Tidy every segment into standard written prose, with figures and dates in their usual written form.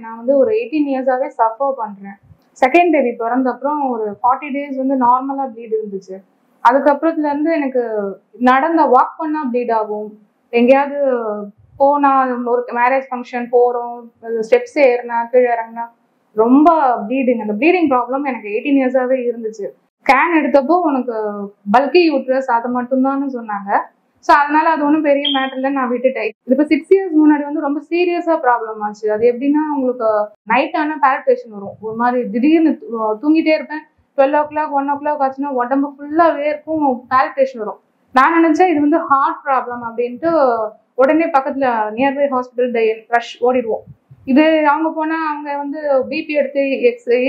நான் வந்து ஒரு 18 இயர்ஸாவே சஃபர் பண்றேன். செகண்ட் பேபி பிறந்த அப்புறம் ஒரு 40 டேஸ் வந்து நார்மலா ப்ளீட் இருந்துச்சு. அதுக்கப்புறத்துல இருந்து எனக்கு வாக் பண்ணா ப்ளீட் ஆகும். எங்கேயாவது போனா ஒரு மேரேஜ் ஃபங்க்ஷன் போறோம், ஸ்டெப்ஸ் ஏறினா கீழே இறங்கினா ரொம்ப ப்ளீடிங். அந்த ப்ளீடிங் ப்ராப்ளம் எனக்கு 18 இயர்ஸாவே இருந்துச்சு. ஸ்கேன் எடுத்தப்போ உனக்கு பல்கி யூட்ரஸ் அது மட்டும்தான்னு சொன்னாங்க. ஸோ அதனால அது ஒன்றும் பெரிய மேட்டர்ல நான் விட்டுட்டேன். இப்போ 6 இயர்ஸ் முன்னாடி வந்து ரொம்ப சீரியஸா ப்ராப்ளம் ஆச்சு. அது எப்படின்னா உங்களுக்கு நைட் ஆனா பால்பிட்டேஷன் வரும். ஒரு மாதிரி திடீர்னு தூங்கிட்டே இருப்பேன். 12 o'clock 1 o'clock ஆச்சுன்னா உடம்பு ஃபுல்லா வேர்க்கும், பால்பிட்டேஷன் வரும். நான் நினைச்சேன் இது வந்து ஹார்ட் ப்ராப்ளம் அப்படின்ட்டு உடனே பக்கத்துல நியர்பை ஹாஸ்பிட்டல் ரஷ் ஓடிடுவோம். இது அவங்க போனா அவங்க வந்து பிபி எடுத்து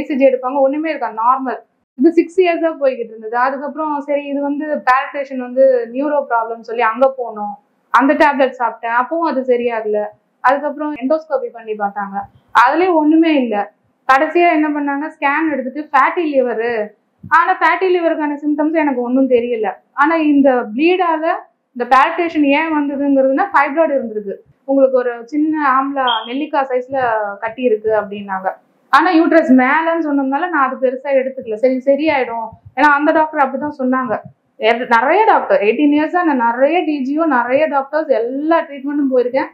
ஏசிஜி எடுப்பாங்க, ஒண்ணுமே இருக்காது, நார்மல். இது 6 இயர்ஸா போய்கிட்டு இருந்தது. அதுக்கப்புறம் சரி இது வந்து பால்பிட்டேஷன் வந்து நியூரோ ப்ராப்ளம் சொல்லி அங்க போனோம். அந்த டேப்லெட் சாப்பிட்டேன், அப்பவும் அது சரியாகல. அதுக்கப்புறம் எண்டோஸ்கோபி பண்ணி பார்த்தாங்க, அதுலயும் ஒண்ணுமே இல்லை. கடைசியா என்ன பண்ணாங்க, ஸ்கேன் எடுத்துட்டு ஃபேட்டி லிவரு. ஆனா ஃபேட்டி லிவருக்கான சிம்டம்ஸ் எனக்கு ஒன்றும் தெரியல. ஆனா இந்த ப்ளீடால இந்த பால்பிட்டேஷன் ஏன் வந்ததுங்கிறதுனா ஃபைப்ராய்டு இருந்திருக்கு. உங்களுக்கு ஒரு சின்ன ஆம்லா நெல்லிக்காய் சைஸ்ல கட்டி இருக்கு அப்படின்னாங்க. ஆனா யூட்ரஸ் மேலன்னு சொன்னதுனால நான் அது பெருசா எடுத்துக்கல. சரி சரியாயிடும், ஏன்னா அந்த டாக்டர் அப்படிதான் சொன்னாங்க. நிறைய டாக்டர் 18 இயர்ஸா நான் நிறைய டிஜிஓ, நிறைய டாக்டர்ஸ், எல்லா ட்ரீட்மெண்ட்டும் போயிருக்கேன்.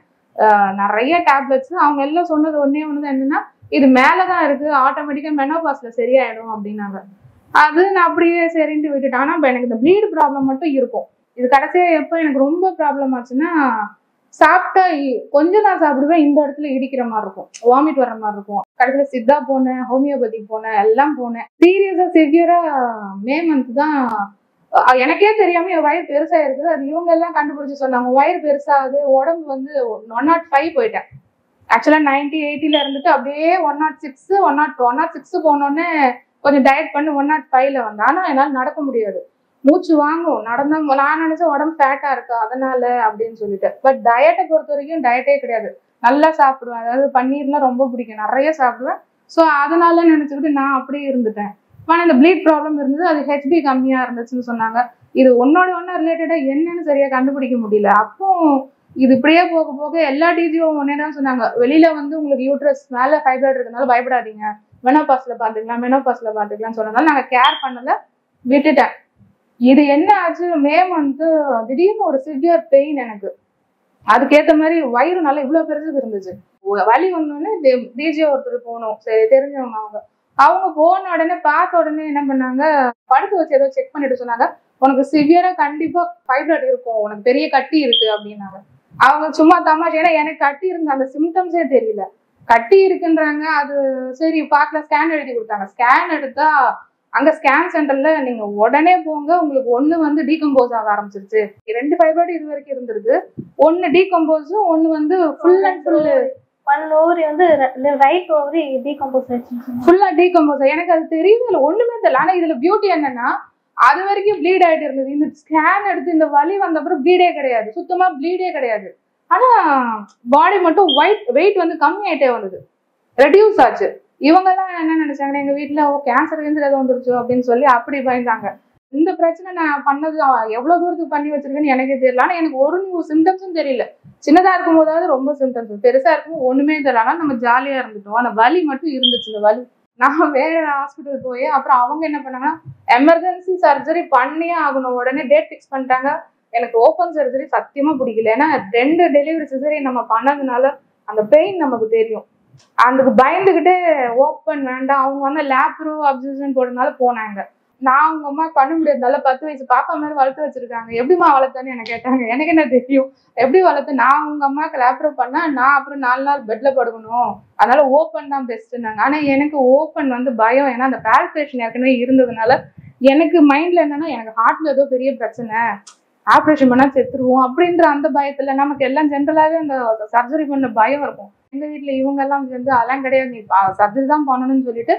நிறைய டேப்லெட்ஸ். அவங்க எல்லாம் சொன்னது ஒண்ணுதான் என்னன்னா, இது மேலதான் இருக்கு, ஆட்டோமேட்டிக்கா மெனோபாஸ்ல சரியாயிடும் அப்படின்னாங்க. அது நான் அப்படியே சரின்ட்டு விட்டுட்டேன். ஆனா எனக்கு இந்த ப்ளீடு ப்ராப்ளம் மட்டும் இருக்கும். இது கடைசியா எப்போ எனக்கு ரொம்ப ப்ராப்ளம் ஆச்சுன்னா, சாப்பிட்டா கொஞ்சம் தான் சாப்பிடுவேன், இந்த இடத்துல இடிக்கிற மாதிரி இருக்கும், வாமிட் வர்ற மாதிரி இருக்கும். கடைசியில சித்தா போனேன், ஹோமியோபதி போனேன், எல்லாம் போனேன். சீரியஸா சிவியரா மே மந்த் தான் எனக்கே தெரியாம என் வயிறு பெருசா இருக்குது. அது இவங்க எல்லாம் கண்டுபிடிச்சு சொன்னாங்க, வயிறு பெருசாகுது, உடம்பு வந்து 105 போயிட்டேன். ஆக்சுவலா 90 80ல இருந்துட்டு அப்படியே 106 106 போனோடனே கொஞ்சம் டயட் பண்ணி 105ல வந்தேன். ஆனா என்னால நடக்க முடியாது, மூச்சு வாங்கும். நடந்தா நான் நினைச்ச உடம்பு ஃபேட்டா இருக்கா அதனால அப்படின்னு சொல்லிட்டு. பட் டயட்டை பொறுத்த வரைக்கும் டயட்டே கிடையாது, நல்லா சாப்பிடுவேன். அதாவது பன்னீர்லாம் ரொம்ப பிடிக்கும், நிறைய சாப்பிடுவேன். ஸோ அதனால நினைச்சுக்கிட்டு நான் அப்படியே இருந்துட்டேன். ஆனா இந்த ப்ளீட் ப்ராப்ளம் இருந்தது, அது ஹெச்பி கம்மியா இருந்துச்சுன்னு சொன்னாங்க. இது ஒன்னோட ஒன்னா ரிலேட்டடா என்னன்னு சரியா கண்டுபிடிக்க முடியல. அப்போ இது இப்படியே போக போக எல்லா டிஜியும் ஒன்னேதான் சொன்னாங்க, வெளியில வந்து உங்களுக்கு யூட்ரஸ் மேல ஃபைப்ராய்டு இருக்கனால பயப்படாதீங்க, மெனோபாஸ்ல பாத்துக்கலாம்னு சொன்னதால நாங்க கேர் பண்ணல, விட்டுட்டேன். இது என்ன ஆச்சு, மே மந்த் திடீர்னு ஒரு சிவியர் பெயின் எனக்கு. அதுக்கேற்ற மாதிரி வயிறு நல்லா இவ்வளவு பெருசுக்கு இருந்துச்சு. வலி வந்தோடனே டிஜிஓ ஒருத்தர் போனோம், சரி தெரிஞ்சவங்க. அவங்க போன உடனே பார்த்த உடனே என்ன பண்ணாங்க, படுத்து வச்சு ஏதோ செக் பண்ணிட்டு சொன்னாங்க, உனக்கு சிவியரா கண்டிப்பா ஃபைப்ராய்டு இருக்கும், உனக்கு பெரிய கட்டி இருக்கு அப்படின்னாங்க. அவங்க சும்மா தமாஷ், ஏன்னா எனக்கு கட்டி இருந்த அந்த சிம்டம்ஸே தெரியல, கட்டி இருக்குன்றாங்க. அது சரி பார்க்கல, ஸ்கேன் எழுதி கொடுத்தாங்க. ஸ்கேன் எடுத்தா அங்க ஸ்கேன் சென்டர்ல நீங்க உடனே போங்க, உங்களுக்கு ஒண்ணு வந்து டீகம்போஸ் ஆக ஆரம்பிச்சிருச்சு. 2 ஃபைப்ராய்டு இது வரைக்கும் இருந்திருக்கு, ஒண்ணு டீகம்போஸ், ஒண்ணு வந்து full and full one ovary வந்து ரைட் ஓவரி டீகம்போஸ் ஆயிடுச்சு, ஃபுல்லா டீகம்போஸ். எனக்கு அது தெரியல, ஒண்ணுமே தெரியல. ஆனா இதுல பியூட்டி என்னன்னா, அது வரைக்கும் ப்ளீட் ஆயிட்டு இருந்தது. இந்த ஸ்கேன் எடுத்து இந்த வலி வந்த அப்புறம் ப்ளீடே கிடையாது, சுத்தமா ப்ளீடே கிடையாது. ஆனா பாடி மட்டும் வெயிட் வந்து கம்மி ஆயிட்டே வந்தது, ரெடியூஸ் ஆச்சு. இவங்க எல்லாம் என்ன நினைச்சாங்க, எங்க வீட்டுல கேன்சர் ஏதோ வந்துருச்சு அப்படின்னு சொல்லி அப்படி பயந்தாங்க. இந்த பிரச்சனை நான் பண்ணது எவ்வளவு தூரத்துக்கு பண்ணி வச்சிருக்கேன்னு எனக்கே தெரியல. ஆனா எனக்கு ஒரு சிம்டம்ஸும் தெரியல. சின்னதா இருக்கும் போதாவது ரொம்ப சிம்டம்ஸ், பெருசா இருக்கும் ஒண்ணுமே தெரியல. ஆனா நம்ம ஜாலியா இருந்துட்டோம். ஆனா வலி மட்டும் இருந்துச்சு. இந்த வலி நான் வேற ஹாஸ்பிட்டல் போய் அப்புறம் அவங்க என்ன பண்ணாங்கன்னா, எமர்ஜென்சி சர்ஜரி பண்ணியே ஆகணும், உடனே டேட் ஃபிக்ஸ் பண்ணிட்டாங்க. எனக்கு ஓப்பன் சர்ஜரி சத்தியமா பிடிக்கல, ஏன்னா 2 டெலிவரி சிசரியன் நம்ம பண்ணதுனால அந்த பெயின் நமக்கு தெரியும். அதுக்கு பயந்துகிட்டே ஓப்பன் வேண்டாம், அவங்க வந்து லேப்ரோ அப்சர்ஷன் போடுறதுனால போனாங்க. நான் அவங்க அம்மா பண்ண முடியாதுனால 10 வயசு பாப்பா மாதிரி வளர்த்து வச்சிருக்காங்க. எப்படிமா வளர்த்தேன்னு எனக்கு கேட்டாங்க. எனக்கு என்ன தெரியும் எப்படி வளர்த்து. நான் உங்க அம்மாவுக்கு லேப்ரோ பண்ணா நான் அப்புறம் 4 நாள் பெட்ல படுக்கணும், அதனால ஓப்பன் தான் பெஸ்ட்னாங்க. ஆனா எனக்கு ஓப்பன் வந்து பயம், ஏன்னா அந்த பால்பிட்டேஷன் ஏற்கனவே இருந்ததுனால எனக்கு மைண்ட்ல என்னன்னா, எனக்கு ஹார்ட்ல ஏதோ பெரிய பிரச்சனை, ஆப்ரேஷன் பண்ணா செத்துருவோம் அப்படின்ற அந்த பயத்துல நமக்கு எல்லாம் ஜென்ரலாவே அந்த சர்ஜரி பண்ண பயம் இருக்கும். எங்க வீட்டுல இவங்க எல்லாம் வந்து அதெல்லாம் கிடையாது, நீ சர்ஜரி தான் பண்ணணும்னு சொல்லிட்டு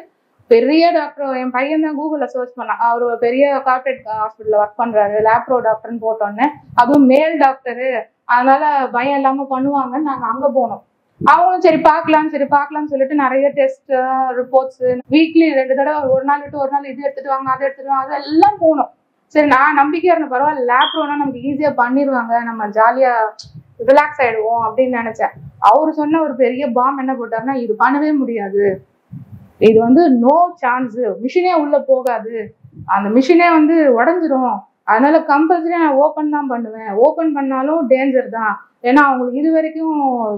பெரிய டாக்டர், என் பையன் தான் கூகுள்ல சர்ச் பண்ணான். அவர் பெரிய கார்பரேட் ஹாஸ்பிட்டல்ல ஒர்க் பண்றாரு, லேப்ரோ டாக்டர்னு போட்டோன்னே, அதுவும் மேல் டாக்டரு, அதனால பயம் இல்லாம பண்ணுவாங்கன்னு நாங்க அங்க போனோம். அவங்களும் சரி பார்க்கலாம்னு சொல்லிட்டு நிறைய டெஸ்ட் ரிப்போர்ட்ஸ், வீக்லி 2 தடவை, ஒரு நாள் விட்டு ஒரு நாள் இது எடுத்துட்டு வாங்க அதை எடுத்துட்டு வாங்க, அதெல்லாம் போனோம். சரி நான் நம்பிக்கையா இருந்த, பரவாயில்ல லேப்ரோனா நமக்கு ஈஸியா பண்ணிடுவாங்க, நம்ம ஜாலியா ரிலாக்ஸ் ஆயிடுவோம் அப்படின்னு நினைச்சேன். அவரு சொன்ன ஒரு பெரிய பாம் என்ன போட்டாருன்னா, இது பண்ணவே முடியாது, இது வந்து நோ சான்ஸ், மிஷினே உள்ள போகாது, அந்த மிஷினே வந்து உடஞ்சிரும், அதனால கம்பல்சரி நான் ஓப்பன் தான் பண்ணுவேன், ஓப்பன் பண்ணாலும் டேஞ்சர் தான். ஏன்னா அவங்களுக்கு இது வரைக்கும்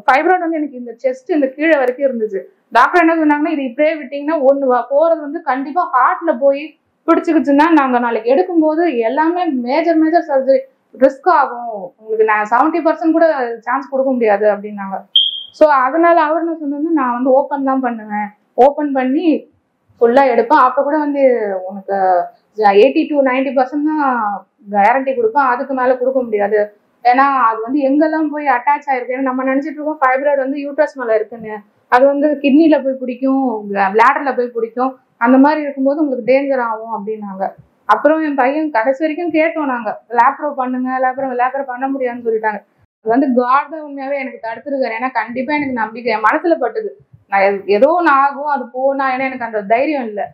ஃபைப்ராய்டு வந்து எனக்கு இந்த செஸ்ட் இந்த கீழே வரைக்கும் இருந்துச்சு. டாக்டர் என்ன சொன்னாங்கன்னா, இது இப்படியே விட்டீங்கன்னா ஒன்று போறது வந்து கண்டிப்பா ஹார்ட்ல போய் பிடிச்சிக்கிச்சுன்னா நாங்க நாளைக்கு எடுக்கும்போது எல்லாமே மேஜர் மேஜர் சர்ஜரி ரிஸ்க் ஆகும், உங்களுக்கு நான் 70% கூட சான்ஸ் கொடுக்க முடியாது அப்படின்னாங்க. ஸோ அதனால அவர் என்ன சொன்னது, நான் வந்து ஓப்பன் தான் பண்ணுவேன், ஓப்பன் பண்ணி ஃபுல்லா எடுப்பேன், அப்ப கூட வந்து உனக்கு 80 to 90% தான் கேரண்டி கொடுப்பேன், அதுக்கு மேல கொடுக்க முடியாது. ஏன்னா அது வந்து எங்கெல்லாம் போய் அட்டாச் ஆயிருக்கு. ஏன்னா நம்ம நினைச்சிட்டு இருக்கோம் ஃபைப்ராய்டு வந்து யூட்ரஸ் மேல இருக்குன்னு, அது வந்து கிட்னில போய் பிடிக்கும், பிளாடர்ல போய் பிடிக்கும், அந்த மாதிரி இருக்கும்போது உங்களுக்கு டேஞ்சர் ஆகும் அப்படின்னாங்க. அப்புறம் என் பையன் கடைசி வரைக்கும் கேட்டோம் நாங்க, லேப்ரோ பண்ணுங்க, லேப்ரோ பண்ண முடியாதுன்னு சொல்லிட்டாங்க. அது வந்து காட் தான் உண்மையாவே எனக்கு தடுத்துருக்காரு. ஏன்னா கண்டிப்பா எனக்கு நம்பிக்கை என் மனசுல பட்டுது, நான் ஏதோ ஒன்று ஆகும் அது போனா, ஏன்னா எனக்கு அந்த தைரியம் இல்லை.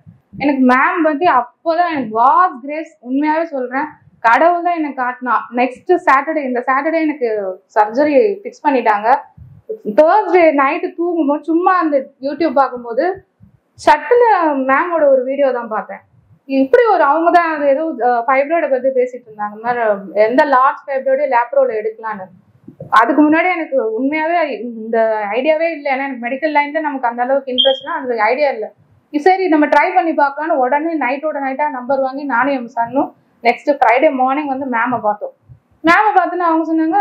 எனக்கு மேம் பத்தி அப்போதான் எனக்கு காட் கிரேஸ், உண்மையாவே சொல்றேன், கடவுள் தான் எனக்கு காட்டினா. நெக்ஸ்ட் சாட்டர்டே, இந்த சாட்டர்டே எனக்கு சர்ஜரி ஃபிக்ஸ் பண்ணிட்டாங்க. தேர்ஸ்டே நைட்டு தூங்கும்போது சும்மா அந்த யூடியூப் பார்க்கும்போது சட்டுன்னு மேமோட ஒரு வீடியோ தான் பார்த்தேன். இப்படி ஒரு அவங்க தான் அது ஏதோ ஃபைப்ராய்டை பத்தி பேசிட்டு இருந்தாங்க, இந்த மாதிரி எந்த லார்ஜ் ஃபைப்ராய்டே லேப்ரோல எடுக்கலான்னு. அதுக்கு முன்னாடி எனக்கு உண்மையாவே இந்த ஐடியாவே இல்லை. ஏன்னா எனக்கு மெடிக்கல் லைன்ல நமக்கு அந்த அளவுக்கு இன்ட்ரெஸ்ட்னா அந்த ஐடியா இல்லை. சரி நம்ம ட்ரை பண்ணி பார்க்கலான்னு உடனே நைட்டோட நைட்டா நம்பர் வாங்கி நானும் என் சன்னும் நெக்ஸ்ட் ஃப்ரைடே மார்னிங் வந்து மேமை பார்த்தோம். மேமை பார்த்துன்னு அவங்க சொன்னாங்க,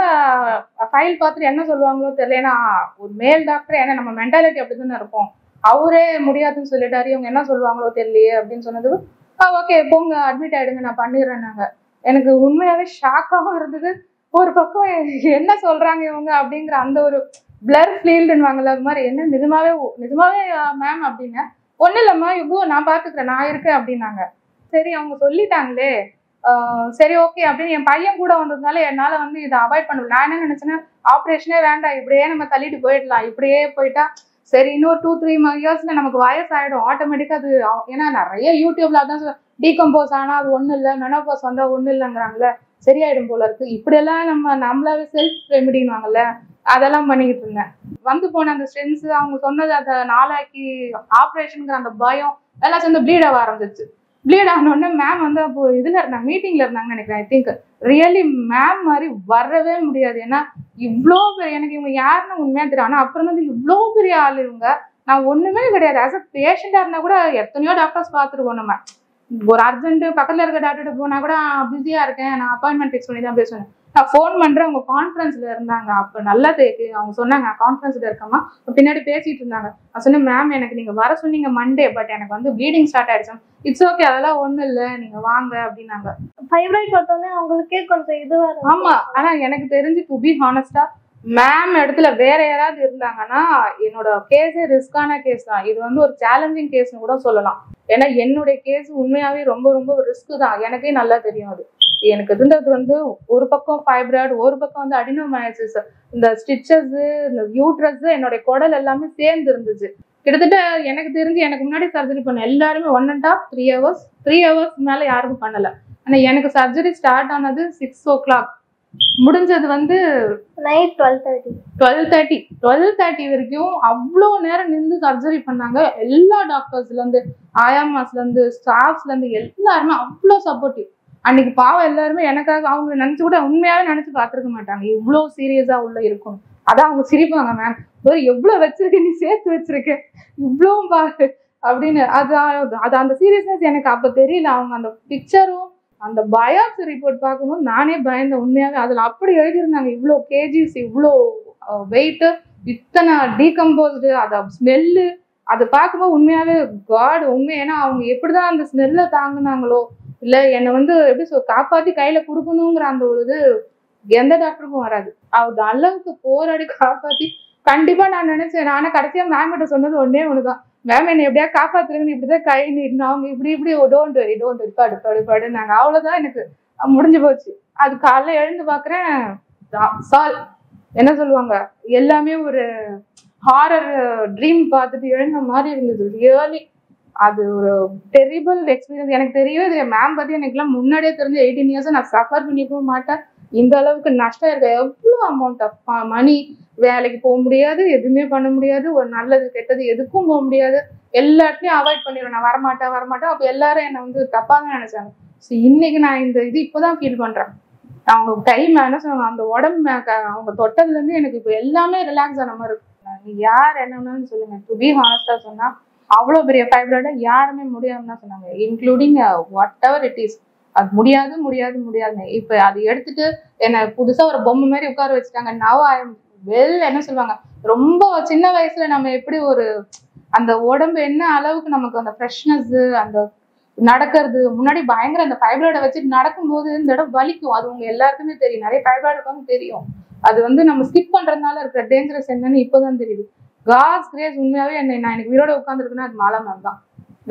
ஃபைல் பார்த்துட்டு என்ன சொல்லுவாங்களோ தெரியல, ஏன்னா ஒரு மேல் டாக்டர், ஏன்னா நம்ம மென்டாலிட்டி அப்படி தானே இருப்போம், அவரே முடியாதுன்னு சொல்லிட்டாரு, இவங்க என்ன சொல்லுவாங்களோ தெரியலையே அப்படின்னு சொன்னது. ஓகே போங்க அட்மிட் ஆயிடுங்க நான் பண்ணிடுறேன். நாங்க எனக்கு உண்மையாவே ஷாக்காகவும் இருந்தது, ஒரு பக்கம் என்ன சொல்றாங்க இவங்க அப்படிங்கிற அந்த ஒரு பிளர் ஃபீல்டுன்னு அது மாதிரி, என்ன நிஜமாவே மேம் அப்படின்னு, ஒன்றும் இல்லைம்மா இவ்வளோ நான் பார்த்துக்கிறேன் நான் இருக்கேன் அப்படின்னாங்க. சரி அவங்க சொல்லிட்டாங்களே, சரி ஓகே அப்படின்னு என் பையன் கூட வந்ததுனால என்னால வந்து இதை அவாய்ட் பண்ண. நான் என்ன நினைச்சேன்னா, ஆப்ரேஷனே வேண்டாம், இப்படியே நம்ம தள்ளிட்டு போயிடலாம், இப்படியே போயிட்டா சரி இன்னொரு 2-3 இயர்ஸ்ல நமக்கு வயசாயிடும் ஆட்டோமேட்டிக்கா அது. ஏன்னா நிறைய யூடியூப்ல அதான் டீகம்போஸ் ஆனா அது ஒண்ணும் இல்லை, மெனோபாஸ் வந்தா ஒண்ணும் இல்லைங்கிறாங்கல்ல, சரியாயிடும் போல இருக்கு, இப்படியெல்லாம் நம்மளாவே செல்ஃப் ரெமிடின்வாங்கல்ல, அதெல்லாம் பண்ணிக்கிட்டு இருந்தேன். வந்து போன அந்த ஸ்ட்ரென்ஸ் அவங்க சொன்னது அதை நாளாக்கி ஆப்ரேஷனுங்கிற அந்த பயம் எல்லாம் சேர்ந்து ப்ளீட் ஆக ஆரம்பிச்சிச்சு. ப்ளீட் ஆனோடனே மேம் வந்து அப்போ இதுல இருந்தாங்க, மீட்டிங்ல இருந்தாங்கன்னு நினைக்கிறேன். ஐ திங்க் ரியலி மேம் மாதிரி வரவே முடியாது. ஏன்னா இவ்வளோ பெரிய, எனக்கு இவங்க யாருன்னு உண்மையா தெரியும், ஆனா அப்புறம் வந்து இவ்வளோ பெரிய ஆள் இவங்க, நான் ஒண்ணுமே கிடையாது. ஆஸ் அ பேஷண்டா இருந்தா கூட எத்தனையோ டாக்டர்ஸ் பார்த்துருக்கோம் நம்ம, ஒரு அர்ஜென்ட் பக்கத்துல இருக்க டாக்டர்கிட்ட போனா கூட பிஸியா இருக்கேன் நான் அப்பாயின்மெண்ட் ஃபிக்ஸ் பண்ணி தான் பேசுவேன், நான் ஃபோன் பண்றேன், அவங்க கான்ஃபரன்ஸ்ல இருந்தாங்க, அப்ப நல்லா அவங்க சொன்னாங்க கான்ஃபரன்ஸ்ல இருக்கமா, பின்னாடி பேசிட்டு இருந்தாங்க. நான் சொன்னேன் மேம் எனக்கு நீங்க வர சொன்னீங்க மண்டே, பட் எனக்கு வந்து ப்ளீடிங் ஸ்டார்ட் ஆயிடுச்சு, இட்ஸ் ஓகே அதெல்லாம் ஒண்ணும் இல்லை நீங்க வாங்க அப்படின்னாங்க. ஃபைப்ராய்ட் பார்த்தோன்னே அவங்களுக்கே கொஞ்சம் இதுவா இருக்கும். ஆமா, ஆனா எனக்கு தெரிஞ்சு டு பி ஹானஸ்டா மேம் இடத்துல வேற யாராவது இருந்தாங்கன்னா என்னோட கேஸே ரிஸ்கான கேஸ் தான், இது வந்து ஒரு சேலஞ்சிங் கேஸ்னு கூட சொல்லலாம். ஏன்னா என்னுடைய கேஸ் உண்மையாவே ரொம்ப ரொம்ப ரிஸ்க் தான், எனக்கே நல்லா தெரியும். அது எனக்கு இருந்தது வந்து ஒரு பக்கம் ஃபைப்ராய்டு, ஒரு பக்கம் வந்து அடினோமயோசிஸ், இந்த ஸ்டிச்சஸ், இந்த யூட்ரஸ், என்னுடைய குடல் எல்லாமே சேர்ந்து இருந்துச்சு. கிட்டத்தட்ட எனக்கு தெரிஞ்சு எனக்கு முன்னாடி சர்ஜரி பண்ண எல்லாருமே 1.5 3 hours மேல யாருக்கும் பண்ணல. ஆனா எனக்கு சர்ஜரி ஸ்டார்ட் ஆனது 6 o'clock, முடிஞ்சது வந்து நைட் 12:30 வரைக்கும் அவ்வளோ நேரம் நின்று சர்ஜரி பண்ணாங்க. எல்லா டாக்டர்ஸ்ல இருந்து, ஆயாமாஸ்ல இருந்து, ஸ்டாஃப்ஸ்ல இருந்து எல்லாருமே அவ்வளோ சப்போர்ட்டிவ். அன்னைக்கு பாவம் எல்லாருமே எனக்காக அவங்க நினைச்சு கூட உண்மையாவே நினைச்சு பார்த்துருக்க மாட்டாங்க இவ்வளோ சீரியஸா உள்ள இருக்கும். அதான் அவங்க சிரிப்பாங்க, மேம் எவ்வளவு வச்சிருக்க நீ சேர்த்து வச்சிருக்க இவ்வளவும் பாரு அப்படின்னு. அது அந்த சீரியஸ்னஸ் எனக்கு அப்ப தெரியல. அவங்க அந்த பிக்சரும் அந்த பயாப்சி ரிப்போர்ட் பார்க்கும்போது நானே பயந்தேன் உண்மையாவே. அதுல அப்படி எழுதியிருந்தாங்க, இவ்வளோ கேஜிஸ், இவ்வளோ வெயிட், இத்தனை டீகம்போஸ்டு, அத ஸ்மெல்லு, அதை பார்க்கும்போது உண்மையாவே காட் உண்மை. ஏன்னா அவங்க எப்படிதான் அந்த ஸ்மெல்ல தாங்குனாங்களோ, இல்ல என்னை வந்து எப்படி காப்பாத்தி கையில கொடுக்கணுங்கிற அந்த ஒரு இது எந்த டாக்டருக்கும் வராது. அது அளவுக்கு போராடி காப்பாத்தி கண்டிப்பா நான் நினைச்சேன். நானே கடைசியா மேம் கிட்ட சொன்னது ஒன்னே ஒண்ணுதான், மேம் என்னை எப்படியா காப்பாத்துறீங்கன்னு இப்படிதான் கை நீட்டினா அவங்க இப்படி டோன்ட் வரி படு நாங்க, அவ்வளவுதான் எனக்கு முடிஞ்சு போச்சு. அது காலைல எழுந்து பாக்குறேன் சால் என்ன சொல்லுவாங்க, எல்லாமே ஒரு ஹாரர் ட்ரீம் பார்த்துட்டு எழுந்த மாதிரி இருந்தது. ரியலி அது ஒரு டெரிபிள் எக்ஸ்பீரியன்ஸ். எனக்கு தெரியவே தெரியும் மேம் பத்தி, எனக்குலாம் முன்னாடியே தெரிஞ்ச 18 years நான் சஃபர் பண்ணிக்கவும் மாட்டேன், இந்த அளவுக்கு நஷ்டம் இருக்க எவ்வளவு அமௌண்ட் ஆஃப் மணி, வேலைக்கு போக முடியாது, எதுவுமே பண்ண முடியாது, ஒரு நல்லது கெட்டது எதுக்கும் போக முடியாது, எல்லாத்தையும் அவாய்ட் பண்ணிடுவேன். நான் வரமாட்டேன். அப்ப எல்லாரும் என்னை வந்து தப்பா தான் நினைச்சாங்க. ஸோ இன்னைக்கு நான் இந்த இது இப்போதான் ஃபீல் பண்றேன். அவங்க டைம் என்ன சொல்லுவாங்க, அந்த உடம்பு அவங்க தொட்டதுல இருந்து எனக்கு இப்போ எல்லாமே ரிலாக்ஸ் ஆன மாதிரி இருக்கும். நீ யார் என்னன்னு சொல்லுங்க, டு பி ஹானஸ்டா சொன்னா அவ்வளோ பெரிய ஃபைப்ராய்டை யாருமே முடியாதுன்னு தான் சொன்னாங்க, including what ever it is. அது முடியாதுன்னு இப்ப அது எடுத்துட்டு என்ன புதுசா ஒரு பொம்மை மாதிரி உட்கார வச்சுட்டாங்க. நவ் ஐ எம் வெல் என்ன சொல்லுவாங்க, ரொம்ப சின்ன வயசுல நம்ம எப்படி ஒரு அந்த உடம்பு என்ன அளவுக்கு நமக்கு அந்த ஃப்ரெஷ்னஸ், அந்த நடக்கிறது முன்னாடி பயங்கர அந்த ஃபைப்ராய்டை வச்சுட்டு நடக்கும்போது இந்த இடம் வலிக்கும். அது உங்க எல்லாருக்குமே தெரியும், நிறைய ஃபைப்ராய்டு இருக்கவங்க தெரியும். அது வந்து நம்ம ஸ்கிப் பண்றதுனால இருக்கிற டேஞ்சரஸ் என்னன்னு இப்போதான் தெரியுது. காட்ஸ் கிரேஸ் உண்மையாவே நான் எனக்கு வீரோட உட்காந்துருக்குன்னா அது மாலா மேம் தான்,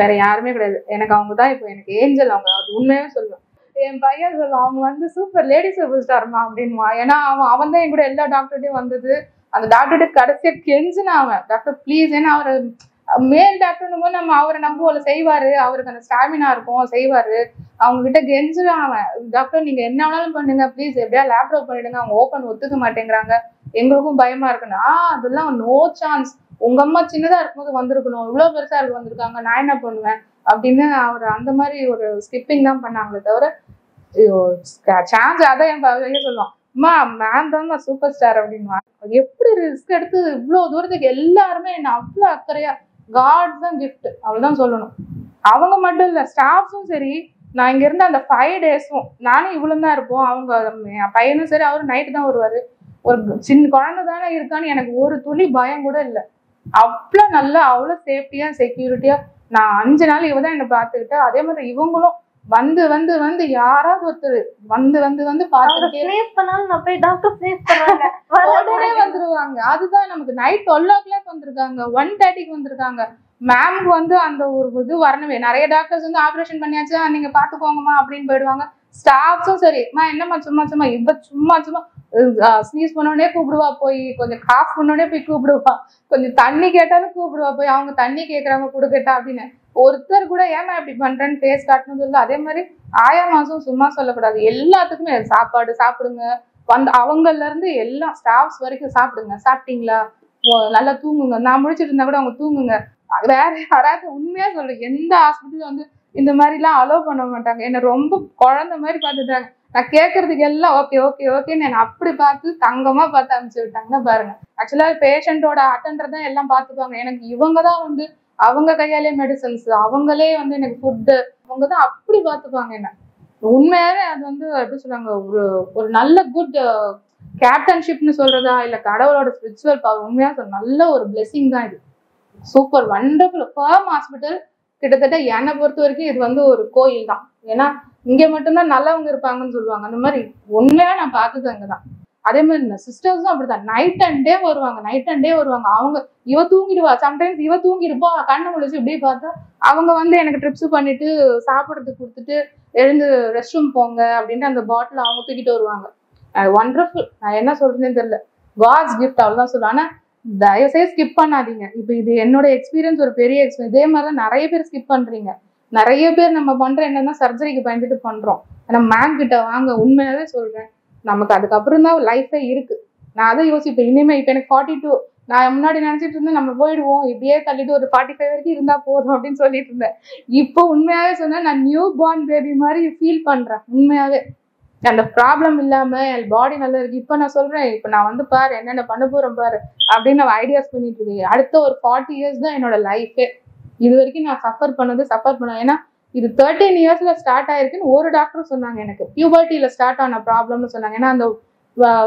வேற யாருமே கிடையாது. எனக்கு அவங்க தான் இப்போ எனக்கு ஏஞ்சல். அவங்க அது உண்மையாவே சொல்லுவேன். என் பையன் சொல்லுவான், அவங்க வந்து சூப்பர் லேடி சூப்பர் ஸ்டார்மா அப்படின்வா. ஏன்னா அவன் தான் என் கூட எல்லா டாக்டர்கிட்டையும் வந்தது. அந்த டாக்டர்கிட்ட கடைசியா கெஞ்சினா அவன், டாக்டர் ப்ளீஸ், ஏன்னா அவர் மேல் டாக்டர்னும் போது நம்ம அவரை நம்புவோம்ல, செய்வாரு, அவருக்கு அந்த ஸ்டாமினா இருக்கும், செய்வாரு. அவங்க கிட்ட கெஞ்சினான் அவன், டாக்டர் நீங்க என்ன வேணாலும் பண்ணுங்க ப்ளீஸ், எப்படியா லேப்டாப் பண்ணிடுங்க, அவங்க ஓப்பன் ஒத்துக்க மாட்டேங்கிறாங்க, எங்களுக்கும் பயமா இருக்குன்னா. அதெல்லாம் நோ சான்ஸ், உங்க அம்மா சின்னதா இருக்கும்போது வந்திருக்கணும், இவ்வளவு பெருசா இருக்கு வந்திருக்காங்க, நான் என்ன பண்ணுவேன் அப்படின்னு அவர் அந்த மாதிரி ஒரு ஸ்கிப்பிங் தான் பண்ணாங்களே தவிர சான்ஸ். அதான் என் பையன் சொல்லுவான், அம்மா மேம் தான் சூப்பர் ஸ்டார் அப்படின்வா. எப்படி ரிஸ்க் எடுத்து இவ்வளவு தூரத்துக்கு எல்லாருமே என்ன அவ்வளவு அக்கறையா, காட்ஸ் தான் கிஃப்ட் அவ்வளவுதான் சொல்லணும். அவங்க மட்டும் இல்ல, ஸ்டாஃப்ஸும் சரி. நான் இங்க இருந்த அந்த 5 டேஸும் நானும் இவ்வளவு தான் இருப்போம். அவங்க என் பையனும் சரி, அவரு நைட்டு தான் வருவாரு. ஒரு சின்ன குழந்தை தானே இருக்கான்னு எனக்கு ஒரு துளி பயம் கூட இல்லை. அவ்வளவு நல்லா, அவ்வளவு சேஃப்டியா செக்யூரிட்டியா நான் 5 நாள் இவதான் என்ன பார்த்துக்கிட்டேன். அதே மாதிரி இவங்களும் வந்து வந்து வந்து யாராவது ஒருத்தர் வந்து பார்த்துட்டே உடனே வந்துருவாங்க. அதுதான் நமக்கு நைட் 12 o'clock வந்திருக்காங்க, 1:30க்கு வந்திருக்காங்க. மேம்க்கு வந்து அந்த ஒரு இது வரணுமே. நிறைய டாக்டர்ஸ் வந்து ஆப்ரேஷன் பண்ணியாச்சு, நீங்க பாத்துக்கோங்கம்மா அப்படின்னு போயிடுவாங்க. ஸ்டாஃப்ஸும் சரி, என்னம்மா சும்மா இப்ப சும்மா ஸ்னீஸ் பண்ணோடனே கூப்பிடுவா, போய் கொஞ்சம் காஃப் பண்ணோடனே போய் கூப்பிடுவா, கொஞ்சம் தண்ணி கேட்டாலும் கூப்பிடுவா, போய் அவங்க தண்ணி கேட்கறாங்க கொடுக்கட்டா அப்படின்னு. ஒருத்தர் கூட ஏமா இப்படி பண்றேன்னு பேஸ் காட்டணும் இல்லை. அதே மாதிரி ஆயா மாசம் சும்மா சொல்லக்கூடாது, எல்லாத்துக்குமே சாப்பாடு சாப்பிடுங்க, அவங்கல இருந்து எல்லா ஸ்டாஃப்ஸ் வரைக்கும் சாப்பிடுங்க, சாப்பிட்டீங்களா, நல்லா தூங்குங்க, நான் முடிச்சிட்டு இருந்தா கூட அவங்க தூங்குங்க. வேற யாராவது உண்மையா சொல்றேன், எந்த ஹாஸ்பிட்டலும் வந்து இந்த மாதிரி எல்லாம் அலோவ் பண்ண மாட்டாங்க. என்ன ரொம்ப குழந்தை மாதிரி பார்த்துட்டாங்க. நான் கேட்கறதுக்கு எல்லாம் ஓகேன்னு என்ன அப்படி பார்த்து தங்கமா பார்த்து அனுப்பிச்சு விட்டாங்கன்னா பாருங்க. ஆக்சுவலா பேஷண்டோட அட்டெண்டர் தான் எல்லாம் பார்த்துப்பாங்க. எனக்கு இவங்க தான் வந்து அவங்க கையாலே மெடிசன்ஸ், அவங்களே வந்து எனக்கு ஃபுட்டு, அவங்க தான் அப்படி பார்த்துப்பாங்க என்ன. உண்மையாவே அது வந்து எப்படி சொல்றாங்க, ஒரு நல்ல குட் கேப்டன்ஷிப்னு சொல்றதா இல்ல கடவுளோட ஸ்பிரிச்சுவல் பவர், உண்மையா நல்ல ஒரு பிளெஸிங் தான் இது. Super wonderful firm hospital. கிட்டத்தட்ட என்னை பொறுத்த வரைக்கும் இது வந்து ஒரு கோயில் தான். ஏன்னா இங்க மட்டும்தான் நல்லவங்க இருப்பாங்கன்னு சொல்லுவாங்க, அந்த மாதிரி உண்மையா நான் பார்த்தது அங்கதான். அதே மாதிரி சிஸ்டர்ஸும் அப்படிதான், நைட் அண்ட் டே வருவாங்க. அவங்க இவ தூங்கிடுவா, சம்டைம்ஸ் இவ தூங்கிருப்பா, கண்ணு முழிச்சு இப்படியே பார்த்தா அவங்க வந்து எனக்கு ட்ரிப்ஸ் பண்ணிட்டு சாப்பிட்றதுக்கு கொடுத்துட்டு எழுந்து ரெஸ்ட் ரூம் போங்க அப்படின்ட்டு அந்த பாட்டில் அவங்க தூக்கிட்டு வருவாங்க. ஒண்டர்ஃபுல். நான் என்ன சொல்றேன்னு தெரியல, காட்ஸ் கிஃப்ட் அவ்வளவுதான் சொல்லுவேன். ஆனா தயவுசெய்து ஸ்கிப் பண்ணாதீங்க. இப்போ இது என்னோட எக்ஸ்பீரியன்ஸ், ஒரு பெரிய எக்ஸ்பீரியன்ஸ். இதே மாதிரிலாம் நிறைய பேர் ஸ்கிப் பண்றீங்க. நிறைய பேர் நம்ம பண்ற என்னன்னா சர்ஜரிக்கு பயந்துட்டு பண்றோம். ஆனா மேம் கிட்ட வாங்க, உண்மையாவே சொல்றேன், நமக்கு அதுக்கப்புறம் தான் லைஃபே இருக்கு. நான் அதை யோசிப்பேன். இனிமே இப்ப எனக்கு 42, நான் முன்னாடி நினைச்சிட்டு இருந்தேன் நம்ம போயிடுவோம், இப்படியே தள்ளிட்டு ஒரு 45 வரைக்கும் இருந்தா போதும் அப்படின்னு சொல்லிட்டு இருந்தேன். இப்போ உண்மையாவே சொன்னா நான் நியூ பார்ன் பேபி மாதிரி ஃபீல் பண்றேன். உண்மையாவே அந்த ப்ராப்ளம் இல்லாம என் பாடி நல்லா இருக்கு. இப்ப நான் சொல்றேன், இப்ப நான் வந்து பாரு என்னென்ன பண்ண போறேன் பாரு அப்படின்னு நான் ஐடியாஸ் பண்ணிட்டு இருக்கேன். அடுத்த ஒரு 40 years தான் என்னோட லைஃபே. இது வரைக்கும் நான் சஃபர் பண்ணேன். ஏன்னா இது 13 yearsல ஸ்டார்ட் ஆயிருக்குன்னு ஒரு டாக்டர் சொன்னாங்க எனக்கு. பியூபர்ட்டியில ஸ்டார்ட் ஆன ப்ராப்ளம்னு சொன்னாங்க. ஏன்னா அந்த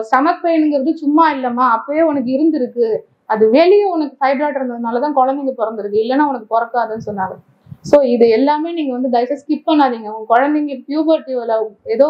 ஸ்டமக் பெயின்ங்கிறது சும்மா இல்லம்மா, அப்பவே உனக்கு இருந்திருக்கு, அது வெளியே உனக்கு ஃபைப்ராய்டு இருந்ததுனாலதான் குழந்தைங்க பிறந்திருக்கு, இல்லைன்னா உனக்கு பிறக்காதுன்னு சொன்னாங்க. ஸோ இது எல்லாமே நீங்க வந்து தயவுசெய்து ஸ்கிப் பண்ணாதீங்க. உங்க குழந்தைங்க பியூபர்ட்டியில ஏதோ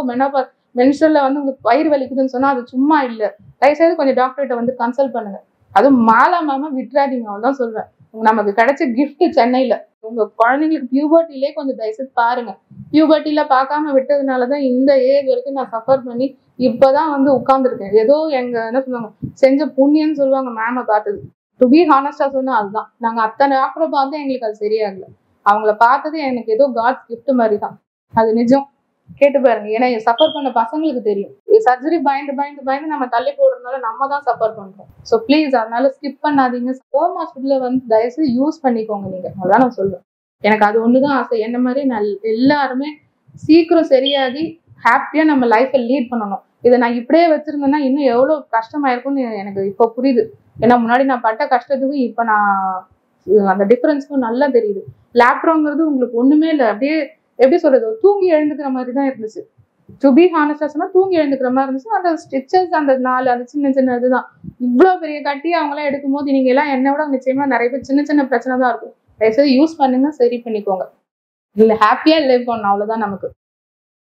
மென்ஸ்ட்ரல்ல வந்து உங்களுக்கு வயிறு வலிக்குதுன்னு சொன்னா அது சும்மா இல்லை. தயவுசெய்து கொஞ்சம் டாக்டர்கிட்ட வந்து கன்சல்ட் பண்ணுங்க. அதுவும் மாலா மேம விட்டுறாதீங்க, அவ்வளவுதான் சொல்வேன். நமக்கு கிடைச்ச கிஃப்ட் சென்னையில. உங்க குழந்தைங்களுக்கு பியூபர்ட்டிலே கொஞ்சம் தயவுசெய்து பாருங்க. பியூபர்ட்டில பார்க்காம விட்டதுனாலதான் இந்த ஏஜ் வரைக்கும் நான் சஃபர் பண்ணி இப்பதான் வந்து உட்கார்ந்துருக்கேன். ஏதோ எங்க என்ன சொல்லுவாங்க, செஞ்ச புண்ணியன்னு சொல்லுவாங்க மேம பார்த்தது. டு பி ஹானஸ்டா சொன்னா அதுதான். நாங்க அத்தனை டாக்டரை பார்த்தா எங்களுக்கு அது சரியாகல. அவங்கள பார்த்தது எனக்கு ஏதோ காட்ஸ் கிஃப்ட் மாதிரி தான், அது நிஜம். கேட்டு பாருங்க. ஏன்னா சஃபர் பண்ண பசங்களுக்கு தெரியும். சர்ஜரி பயந்து பயந்து பயந்து நம்ம தள்ளி போடுறதுனால நம்ம தான் சஃபர் பண்றோம். ஸோ ப்ளீஸ் அதனால ஸ்கிப் பண்ணாதீங்க. ஹோம் ஹாஸ்பிட்டல வந்து தயவுசெய்து யூஸ் பண்ணிக்கோங்க நீங்க. அதான் நான் சொல்லுவேன். எனக்கு அது ஒண்ணுதான் ஆசை. என்ன மாதிரி எல்லாருமே சீக்கிரம் சரியாகி ஹாப்பியா நம்ம லைஃப்பை லீட் பண்ணணும். இதை நான் இப்படியே வச்சிருந்தேன்னா இன்னும் எவ்வளவு கஷ்டமாயிருக்கும்னு எனக்கு இப்போ புரியுது. ஏன்னா முன்னாடி நான் பட்ட கஷ்டத்துக்கும் இப்போ நான் அந்த டிஃபரன்ஸுக்கும் நல்லா தெரியுது. லேப்ரோங்கிறது உங்களுக்கு ஒண்ணுமே இல்லை. அப்படியே எப்படி சொல்றது, தூங்கி எழுந்துக்கிற மாதிரி தான் இருந்துச்சு. டு பி ஹானஸ்டா சொன்னா தூங்கி எழுந்துக்கிற மாதிரி இருந்துச்சு. அந்த ஸ்டிச்சஸ் அந்த 4 அந்த சின்ன சின்ன இதுதான். இவ்வளவு பெரிய கட்டி அவங்களாம் எடுக்கும் போது நீங்க எல்லாம் என்னை விட நிச்சயமா நிறைய பேர் சின்ன சின்ன பிரச்சனை தான் இருக்கும். தயவுசெய்து யூஸ் பண்ணுங்க, சரி பண்ணிக்கோங்க. இல்ல ஹாப்பியா லிவ் பண்ணணும், அவ்வளவுதான் நமக்கு.